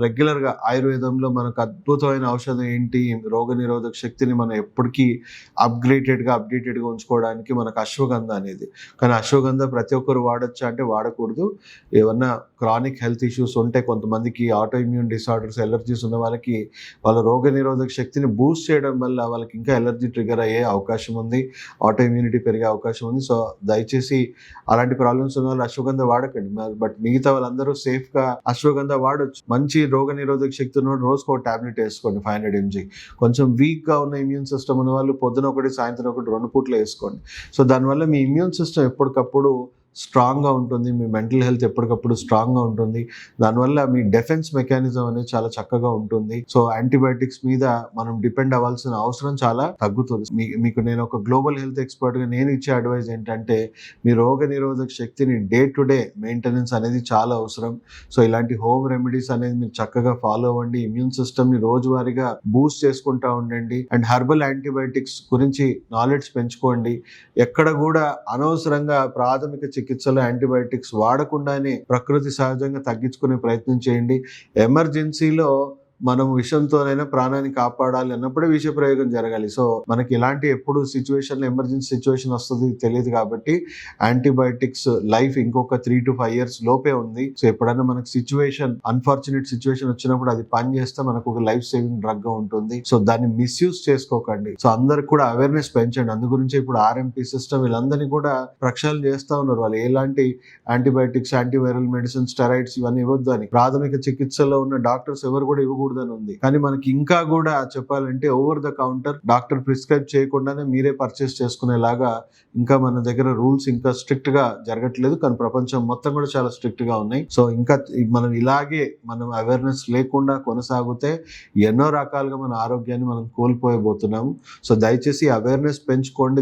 రెగ్యులర్గా ఆయుర్వేదంలో మనకు అద్భుతమైన ఔషధం ఏంటి, రోగ నిరోధక శక్తిని మనం ఎప్పటికీ అప్డేటెడ్గా ఉంచుకోవడానికి మనకు అశ్వగంధ అనేది. కానీ అశ్వగంధ ప్రతి ఒక్కరు వాడచ్చా అంటే వాడకూడదు. ఏమన్నా క్రానిక్ హెల్త్ ఇష్యూస్ ఉంటే, కొంతమందికి ఆటో ఇమ్యూన్ డిసార్డర్స్, ఎలర్జీస్ ఉన్న వాళ్ళకి వాళ్ళ రోగ నిరోధక శక్తిని బూస్ట్ చేయడం వల్ల వాళ్ళకి ఇంకా ఎలర్జీ ట్రిగర్ అయ్యే అవకాశం ఉంది, ఆటో ఇమ్యూనిటీ పెరిగే అవకాశం ఉంది. సో దయచేసి అలాంటి ప్రాబ్లమ్స్ ఉన్న వాళ్ళు అశ్వగంధ వాడకండి. బట్ మిగతా వాళ్ళందరూ సేఫ్గా అశ్వగంధ వాడొచ్చు. మంచి రోగ నిరోధక శక్తి ఉన్న రోజుకు ఒక టాబ్లెట్ వేసుకోండి 500 mg. కొంచెం వీక్గా ఉన్న ఇమ్యూన్ సిస్టమ్ ఉన్న వాళ్ళు పొద్దున ఒకటి, సాయంత్రం ఒకటి, 2 పూట్లు వేసుకోండి. సో దానివల్ల మీ ఇమ్యూన్ సిస్టమ్ ఎప్పటికప్పుడు స్ట్రాంగ్గా ఉంటుంది, మీ మెంటల్ హెల్త్ ఎప్పటికప్పుడు స్ట్రాంగ్గా ఉంటుంది. దానివల్ల మీ డిఫెన్స్ మెకానిజం అనేది చాలా చక్కగా ఉంటుంది. సో యాంటీబయాటిక్స్ మీద మనం డిపెండ్ అవ్వాల్సిన అవసరం చాలా తగ్గుతుంది. మీకు నేను ఒక గ్లోబల్ హెల్త్ ఎక్స్పర్ట్గా నేను ఇచ్చే అడ్వైజ్ ఏంటంటే, మీ రోగ నిరోధక శక్తిని డే టు డే మెయింటెనెన్స్ అనేది చాలా అవసరం. సో ఇలాంటి హోమ్ రెమెడీస్ అనేది మీరు చక్కగా ఫాలో అవ్వండి. ఇమ్యూన్ సిస్టమ్ని రోజువారీగా బూస్ట్ చేసుకుంటా ఉండండి. అండ్ హెర్బల్ యాంటీబయాటిక్స్ గురించి నాలెడ్జ్ పెంచుకోండి. ఎక్కడ కూడా అనవసరంగా ప్రాథమిక చికిత్సలో యాంటీబయాటిక్స్ వాడకుండానే ప్రకృతి సహజంగా తగ్గించుకునే ప్రయత్నం చేయండి. ఎమర్జెన్సీలో మనం విషంతోనైనా ప్రాణాన్ని కాపాడాలి అన్నప్పుడే విష ప్రయోగం జరగాలి. సో మనకి ఇలాంటి ఎప్పుడు ఎమర్జెన్సీ సిచ్యువేషన్ వస్తుంది తెలియదు కాబట్టి యాంటీబయాటిక్స్ లైఫ్ ఇంకొక 3 to 5 years లోపే ఉంది. సో ఎప్పుడైనా మనకు అన్ఫార్చునేట్ సిచ్యువేషన్ వచ్చినప్పుడు అది పని చేస్తే మనకు ఒక లైఫ్ సేవింగ్ డ్రగ్ గా ఉంటుంది. సో దాన్ని మిస్యూజ్ చేసుకోకండి. సో అందరికి కూడా అవేర్నెస్ పెంచండి. అందు గురించి ఇప్పుడు ఆర్ఎంపీ సిస్టమ్ వీళ్ళందరినీ కూడా ప్రక్షాళన చేస్తా ఉన్నారు. వాళ్ళు ఎలాంటి యాంటీబయాటిక్స్, యాంటీవైరల్ మెడిసిన్, స్టెరాయిడ్స్ ఇవన్నీ ఇవ్వద్దు అని ప్రాథమిక చికిత్సలో ఉన్న డాక్టర్స్ ఎవరు కూడా ఇవ్వకూడదు ఉంది. కానీ మనకి ఇంకా కూడా చెప్పాలంటే over the counter doctor prescribe చేయకుండానే మీరే పర్చేస్ చేసుకునేలాగా ఇంకా మన దగ్గర రూల్స్ ఇంకా స్ట్రిక్ట్ గా జరగట్లేదు. కానీ ప్రపంచం మొత్తం కూడా చాలా స్ట్రిక్ట్ గా ఉన్నాయి. సో ఇంకా మనం అవేర్నెస్ లేకుండా కొనసాగితే ఎన్నో రకాలుగా మన ఆరోగ్యాన్ని మనం కోల్పోయబోతున్నాము. సో దయచేసి అవేర్నెస్ పెంచుకోండి.